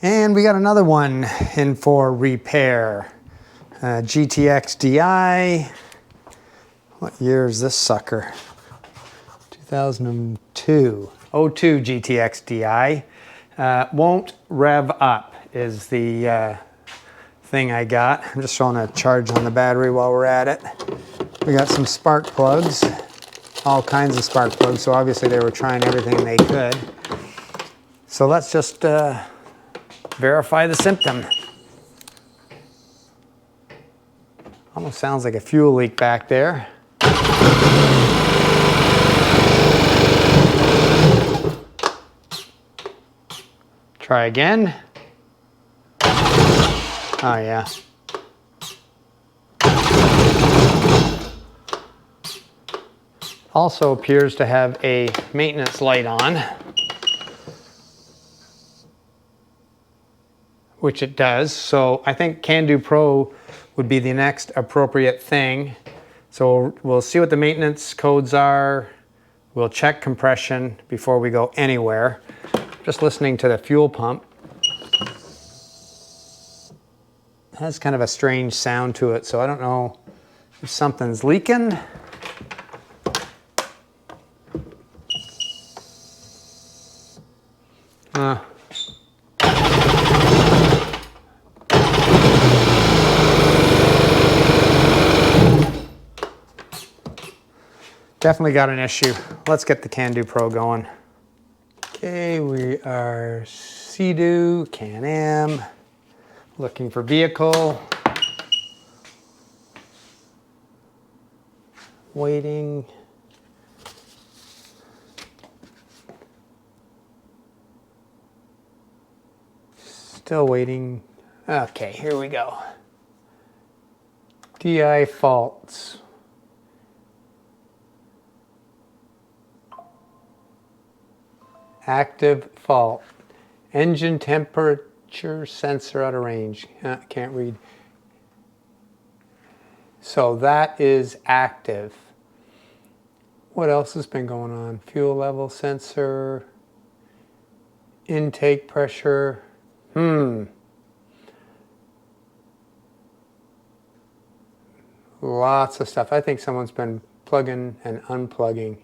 And we got another one in for repair. GTX di. What year is this sucker? 2002. 02 GTX di. Won't rev up is the thing I got. I'm just showing a charge on the battery while we're at it. We got some spark plugs, all kinds of spark plugs, so obviously they were trying everything they could. So let's just verify the symptom. Almost sounds like a fuel leak back there. Try again. Oh yeah. Also appears to have a maintenance light on, which it does. So I think CANDO Pro would be the next appropriate thing. So we'll see what the maintenance codes are. We'll check compression before we go anywhere. Just listening to the fuel pump. It has kind of a strange sound to it, so I don't know if something's leaking. Definitely got an issue. Let's get the CANDO Pro going. Okay, we are Seadoo, Can-Am, looking for vehicle. Waiting. Still waiting. Okay, here we go. DI faults. Active fault. Engine temperature sensor out of range. Can't read. So that is active. What else has been going on? Fuel level sensor. Intake pressure. Lots of stuff. I think someone's been plugging and unplugging.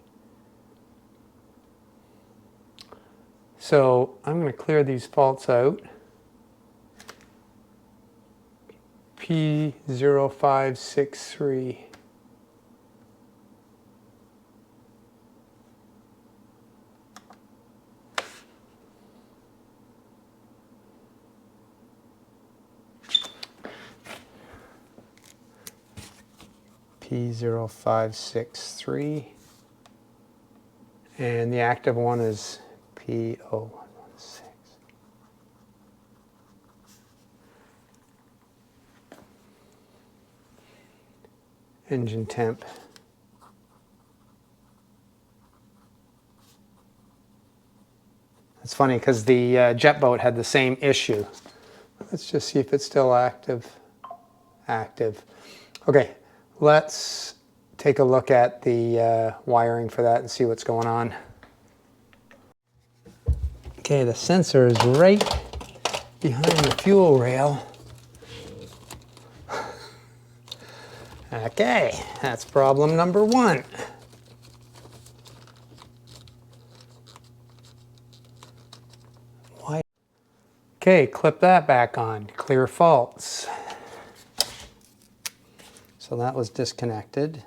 So I'm going to clear these faults out. P0563. P0563. And the active one is P0116. Engine temp. It's funny because the jet boat had the same issue. Let's just see if it's still active. Active. Okay, let's take a look at the wiring for that and see what's going on. Okay, the sensor is right behind the fuel rail. Okay, that's problem number one. Why? Okay, clip that back on. Clear faults. So that was disconnected.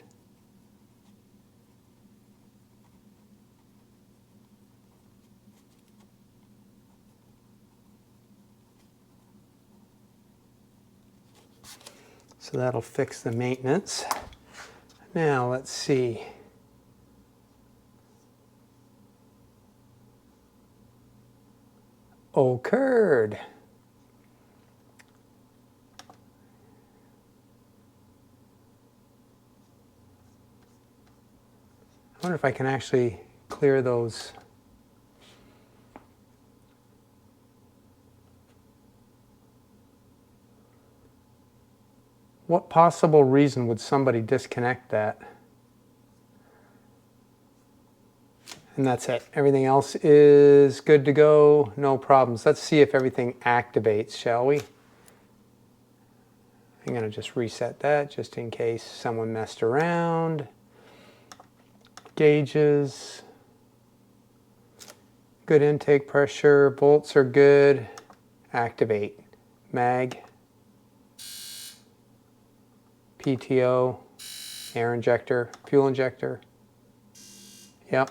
So that'll fix the maintenance. Now let's see. Occurred. I wonder if I can actually clear those. What possible reason would somebody disconnect that? And that's it. Everything else is good to go, no problems. Let's see if everything activates, shall we? I'm going to just reset that just in case someone messed around. Gauges. Good intake pressure. Bolts are good. Activate. Mag. PTO. Air injector. Fuel injector. Yep.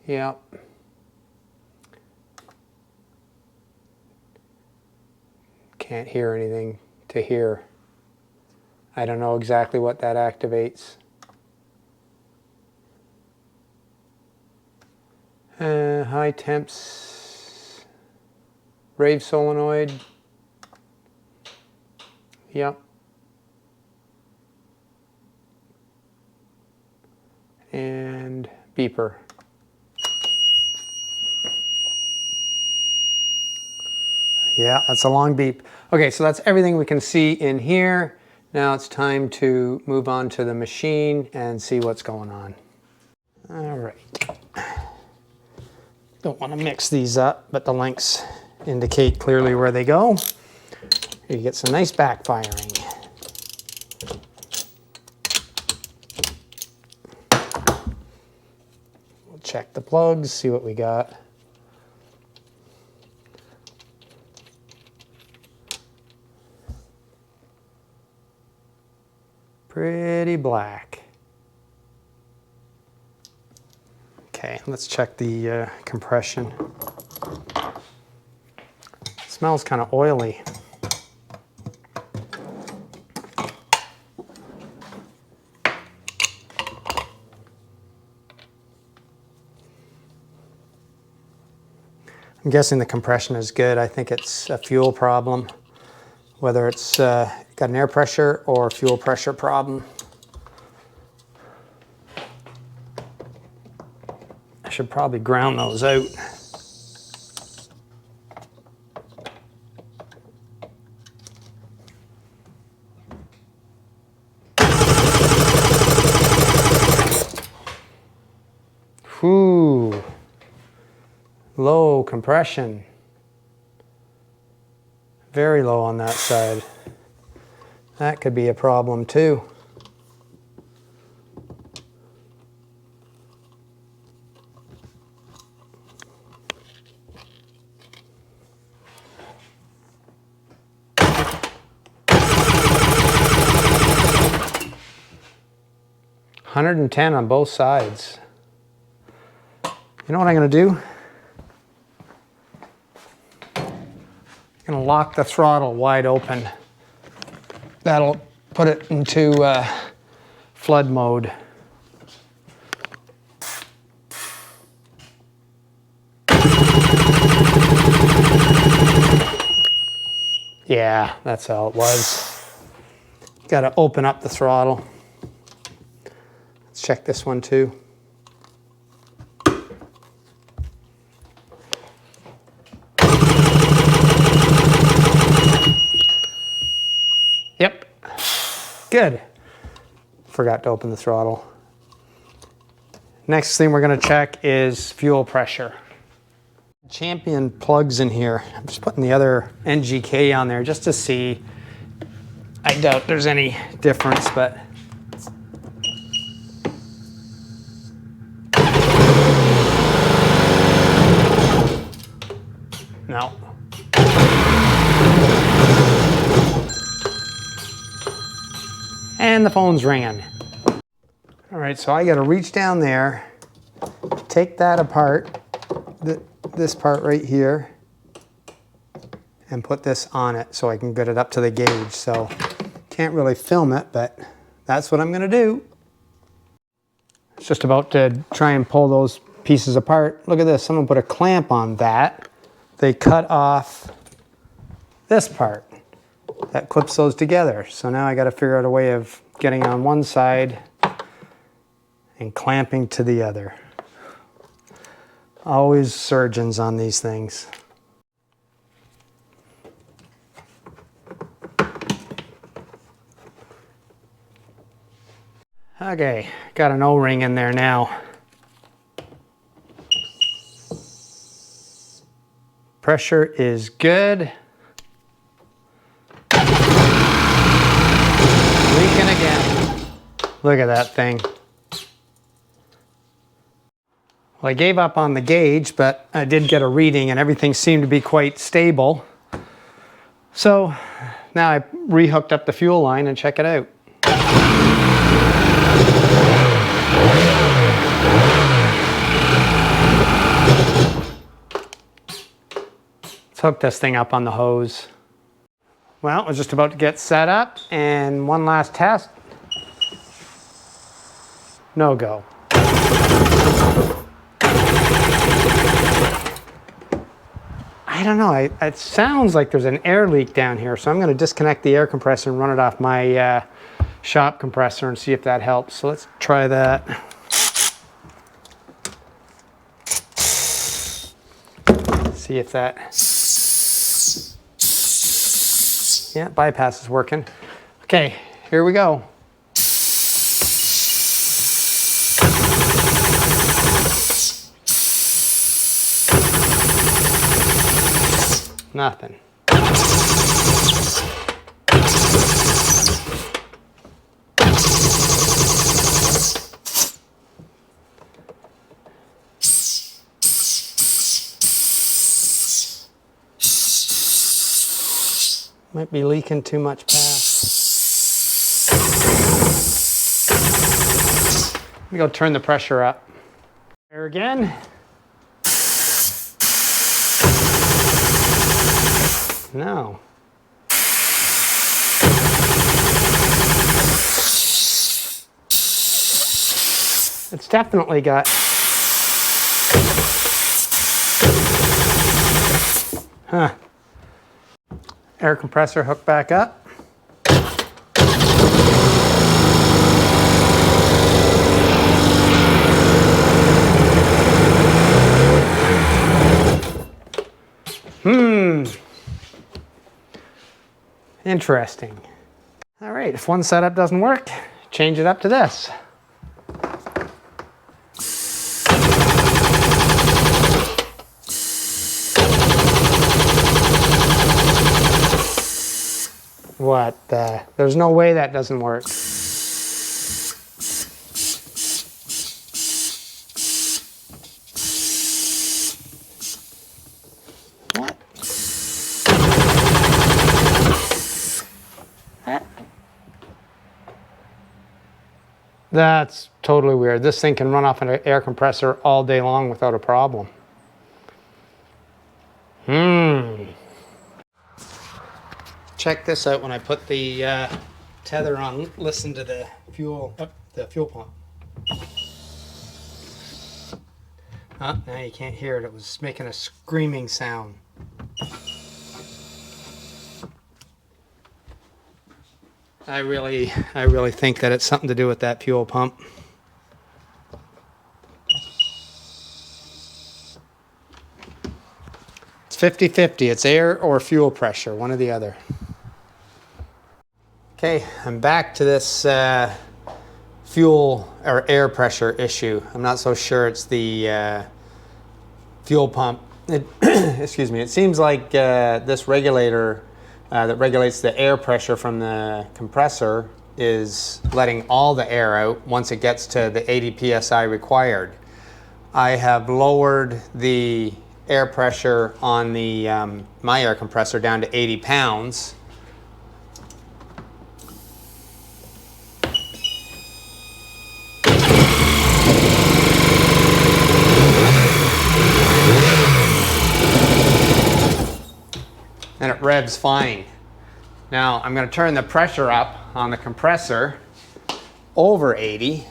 Yep. Can't hear anything to hear. I don't know exactly what that activates. High temps. Rave solenoid. Yep. And beeper. Yeah, that's a long beep. Okay, so that's everything we can see in here. Now it's time to move on to the machine and see what's going on. All right. Don't want to mix these up, but the links indicate clearly where they go. You get some nice backfiring. We'll check the plugs, see what we got. Pretty black. Okay, let's check the compression. Smells kind of oily. I'm guessing the compression is good. I think it's a fuel problem, whether it's got an air pressure or fuel pressure problem. I should probably ground those out. Whew. Low compression. Very low on that side. That could be a problem too. $110 on both sides. You know what I'm going to do? I'm going to lock the throttle wide open. That'll put it into flood mode. Yeah, that's how it was. Got to open up the throttle. Let's check this one too. Yep, good. Forgot to open the throttle. Next thing we're going to check is fuel pressure. Champion plugs in here. I'm just putting the other NGK on there just to see. I doubt there's any difference, but no. And the phone's ringing. All right, so I got to reach down there, take that apart, this part right here, and put this on it so I can get it up to the gauge. So can't really film it, but that's what I'm going to do. It's just about to try and pull those pieces apart. Look at this, someone put a clamp on that. They cut off this part that clips those together. So now I got to figure out a way of getting on one side and clamping to the other. Always surgeons on these things. Okay, got an O-ring in there now. Pressure is good. Leaking again. Look at that thing. Well, I gave up on the gauge, but I did get a reading and everything seemed to be quite stable. So now I rehooked up the fuel line and check it out. Let's hook this thing up on the hose. Well, we're just about to get set up and one last test. No go. I don't know, it sounds like there's an air leak down here, so I'm going to disconnect the air compressor and run it off my shop compressor and see if that helps. So let's try that. See if that, yeah, bypass is working. Okay, here we go. Nothing. Might be leaking too much pass. Let me go turn the pressure up. There again. No. It's definitely got... Huh. Air compressor hooked back up. Interesting. All right, if one setup doesn't work, change it up to this. What the? There's no way that doesn't work. What? That's totally weird. This thing can run off an air compressor all day long without a problem. Check this out when I put the tether on. Listen to the fuel pump. Oh, now you can't hear it. It was making a screaming sound. I really think that it's something to do with that fuel pump. It's 50-50. It's air or fuel pressure, one or the other. Okay, I'm back to this fuel or air pressure issue. I'm not so sure it's the fuel pump. Excuse me. It seems like this regulator that regulates the air pressure from the compressor is letting all the air out once it gets to the 80 psi required. I have lowered the air pressure on the my air compressor down to 80 pounds. And it revs fine. Now I'm going to turn the pressure up on the compressor over 80.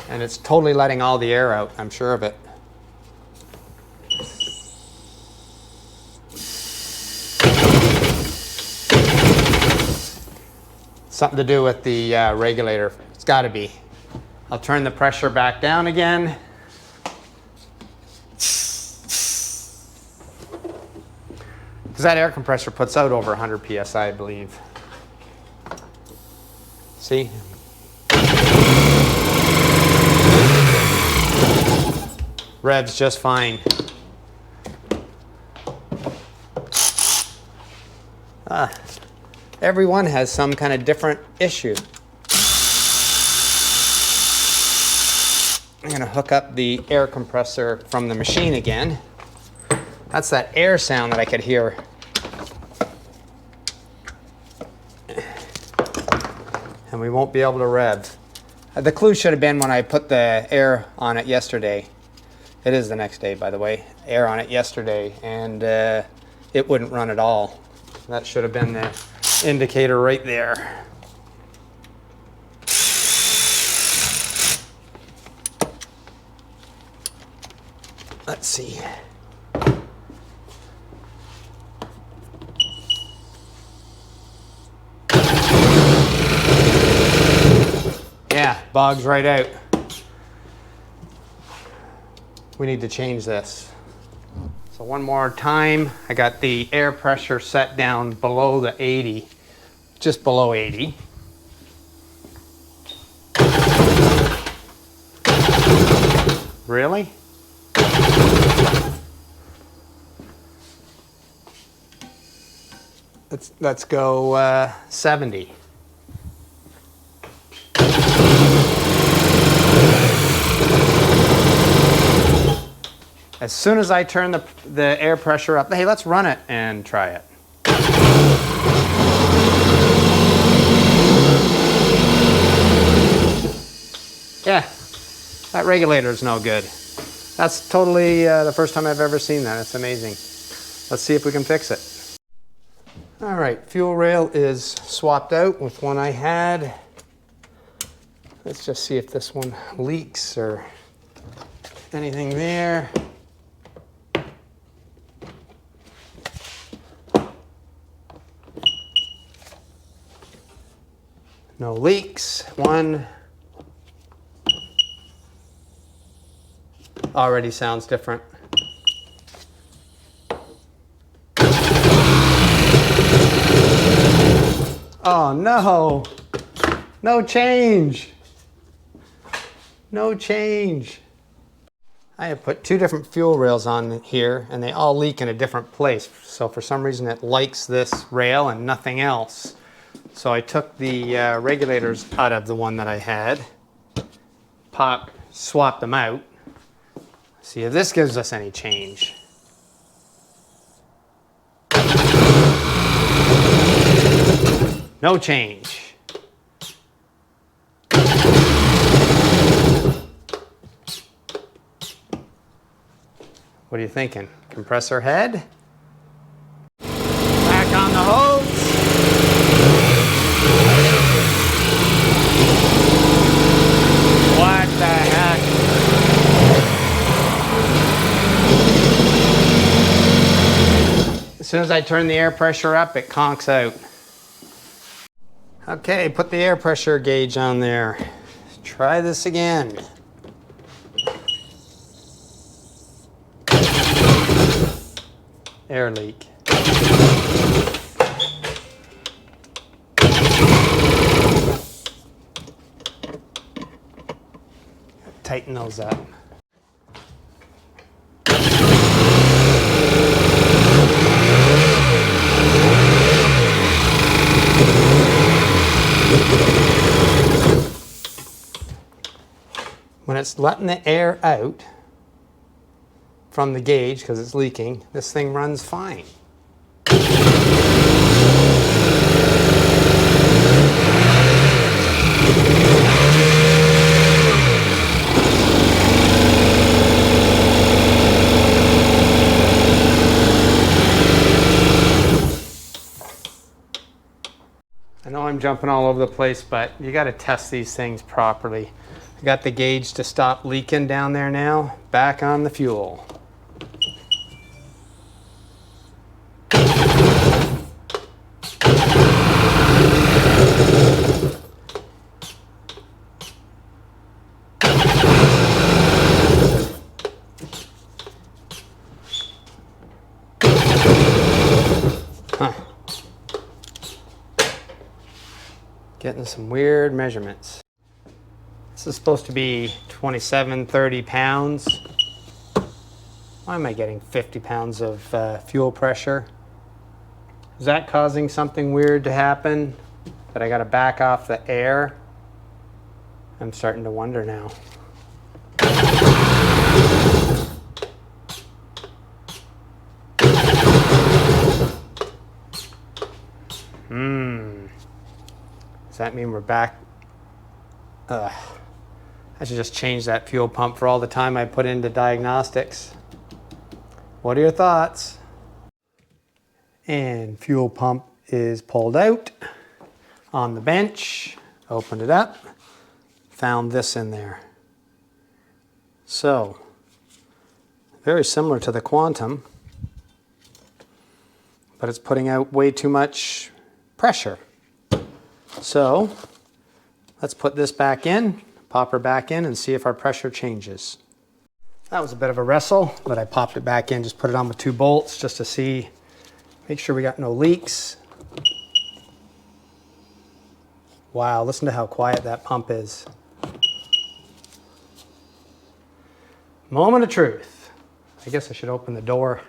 And it's totally letting all the air out, I'm sure of it. Something to do with the regulator. It's got to be. I'll turn the pressure back down again. Because because that air compressor puts out over 100 psi, I believe. See? Revs just fine. Everyone has some kind of different issue. I'm gonna hook up the air compressor from the machine again. That's that air sound that I could hear. And we won't be able to rev. The clue should have been when I put the air on it yesterday. It is the next day, by the way. Air on it yesterday, and it wouldn't run at all. That should have been the indicator right there. Let's see. Yeah, bogs right out. We need to change this. So one more time, I got the air pressure set down below the 80, just below 80. Really? Let's go 70. As soon as I turn the air pressure up, hey, let's run it and try it. Yeah, that regulator is no good. That's totally the first time I've ever seen that. It's amazing. Let's see if we can fix it. All right, fuel rail is swapped out with one I had. Let's just see if this one leaks or anything there. No leaks. One already sounds different. Oh no, no change. No change. I have put two different fuel rails on here and they all leak in a different place. So for some reason it likes this rail and nothing else. So I took the regulators out of the one that I had, swapped them out. See if this gives us any change. No change. What are you thinking? Compressor head? Back on the hose. What the heck? As soon as I turn the air pressure up, it conks out. Okay, put the air pressure gauge on there. Try this again. Air leak. Tighten those up. When it's letting the air out from the gauge because it's leaking, this thing runs fine. I know I'm jumping all over the place, but you got to test these things properly. I got the gauge to stop leaking down there now. Back on the fuel. Getting some weird measurements. This is supposed to be 27, 30 pounds. Why am I getting 50 pounds of fuel pressure? Is that causing something weird to happen? That I gotta back off the air? I'm starting to wonder now. Does that mean we're back? I should just change that fuel pump for all the time I put into diagnostics. What are your thoughts? And fuel pump is pulled out on the bench. Opened it up. Found this in there. So, very similar to the Quantum, but it's putting out way too much pressure. So, let's put this back in, pop her back in, and see if our pressure changes. That was a bit of a wrestle, but I popped it back in, just put it on with 2 bolts just to see, make sure we got no leaks. Wow, listen to how quiet that pump is. Moment of truth. I guess I should open the door.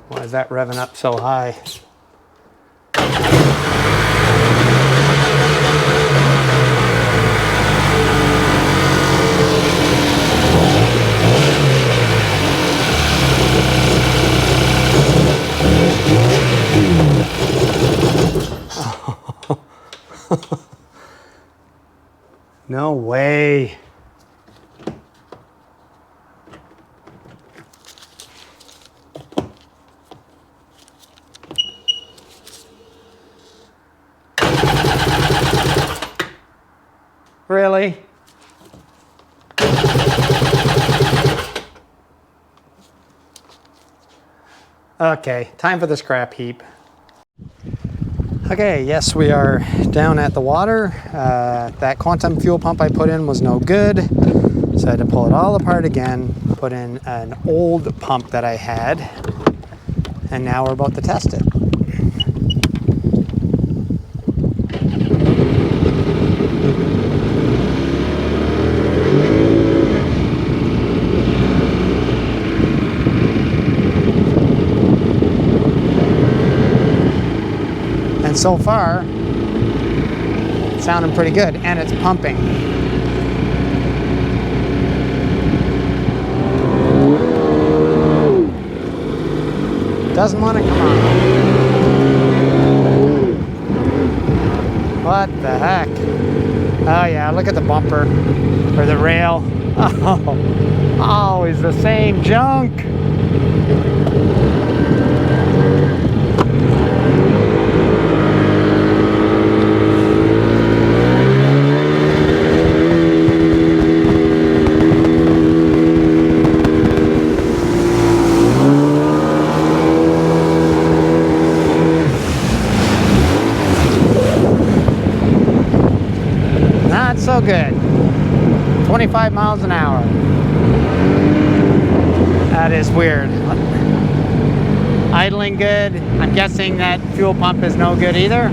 Why is that revving up so high? No way. Really? Okay, time for the scrap heap. Okay, yes, we are down at the water. That Quantum fuel pump I put in was no good, so I had to pull it all apart again, put in an old pump that I had, and now we're about to test it. And so far, it's sounding pretty good, and it's pumping. Doesn't want to come on. What the heck? Oh yeah, look at the bumper, or the rail. Oh, always the same junk. So good. 25 miles an hour. That is weird. Idling good. I'm guessing that fuel pump is no good either.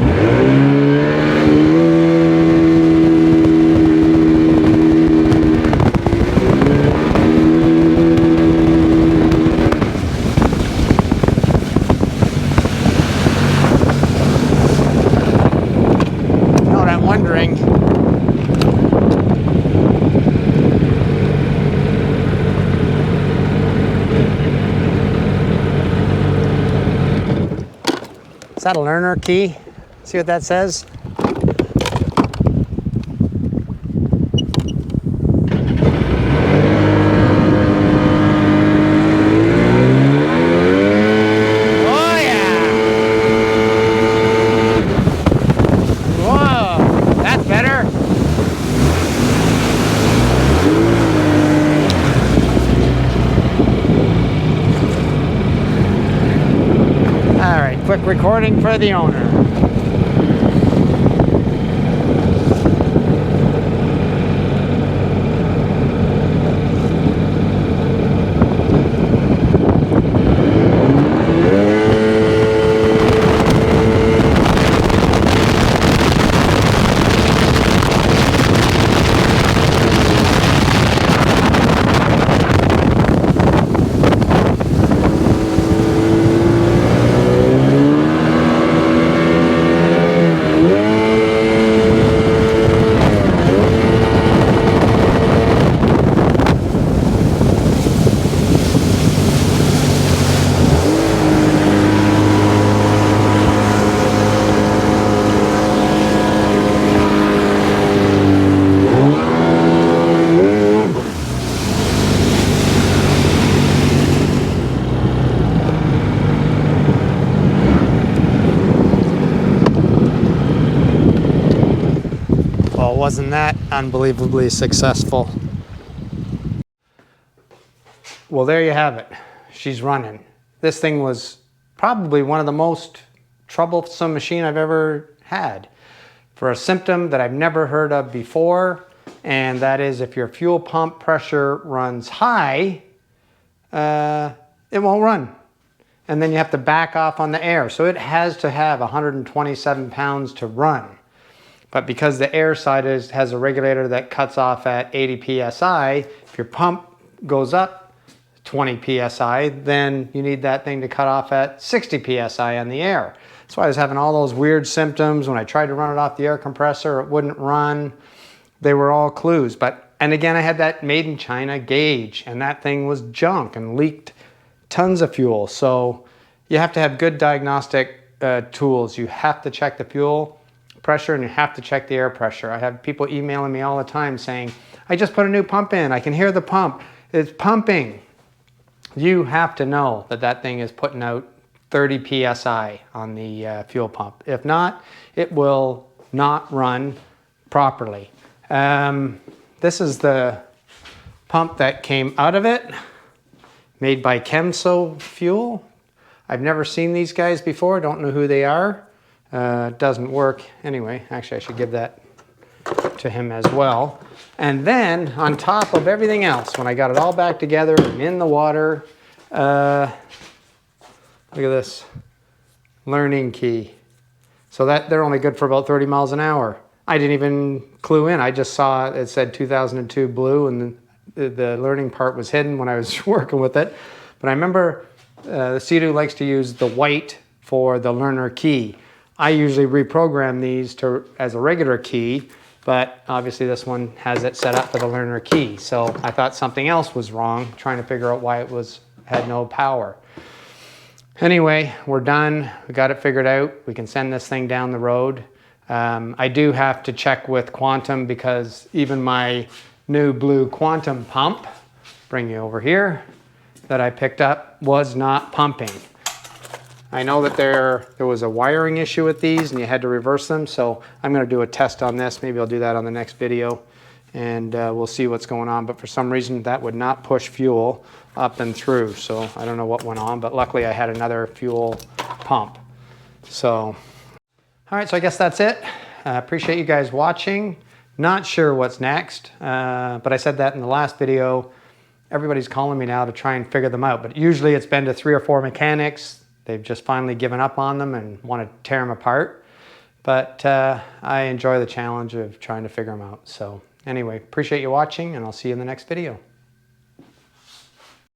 You know what I'm wondering? Is that a learner key? See what that says? Oh yeah! Whoa, that's better. recording for the owner. Well, wasn't that unbelievably successful? Well, there you have it. She's running. This thing was probably one of the most troublesome machine I've ever had for a symptom that I've never heard of before, and that is if your fuel pump pressure runs high, it won't run. And then you have to back off on the air. So it has to have 127 pounds to run. But because the air side has a regulator that cuts off at 80 psi, if your pump goes up 20 psi, then you need that thing to cut off at 60 psi on the air. That's why I was having all those weird symptoms. When I tried to run it off the air compressor, it wouldn't run. They were all clues. And again, I had that made in China gauge, and that thing was junk and leaked tons of fuel. So you have to have good diagnostic tools. You have to check the fuel pressure and you have to check the air pressure. I have people emailing me all the time saying, I just put a new pump in. I can hear the pump. It's pumping. You have to know that that thing is putting out 30 psi on the fuel pump. If not, it will not run properly. This is the pump that came out of it, made by Chemso Fuel. I've never seen these guys before. Don't know who they are. Doesn't work. Anyway, actually I should give that to him as well. And then on top of everything else, when I got it all back together and in the water, look at this learning key. So that they're only good for about 30 miles an hour. I didn't even clue in. I just saw it said 2002 blue and the learning part was hidden when I was working with it. But I remember the Seadoo likes to use the white for the learner key. I usually reprogram these as a regular key, but obviously this one has it set up for the learner key. So I thought something else was wrong, trying to figure out why it had no power. Anyway, we're done. We got it figured out. We can send this thing down the road. I do have to check with Quantum because even my new blue Quantum pump, bring you over here, that I picked up was not pumping. I know that there was a wiring issue with these and you had to reverse them, so I'm going to do a test on this. Maybe I'll do that on the next video and we'll see what's going on. But for some reason that would not push fuel up and through, so I don't know what went on, but luckily I had another fuel pump. So, all right, so I guess that's it. Appreciate you guys watching. Not sure what's next, but I said that in the last video. Everybody's calling me now to try and figure them out, but usually it's been to 3 or 4 mechanics. They've just finally given up on them and want to tear them apart. But I enjoy the challenge of trying to figure them out. So anyway, appreciate you watching and I'll see you in the next video.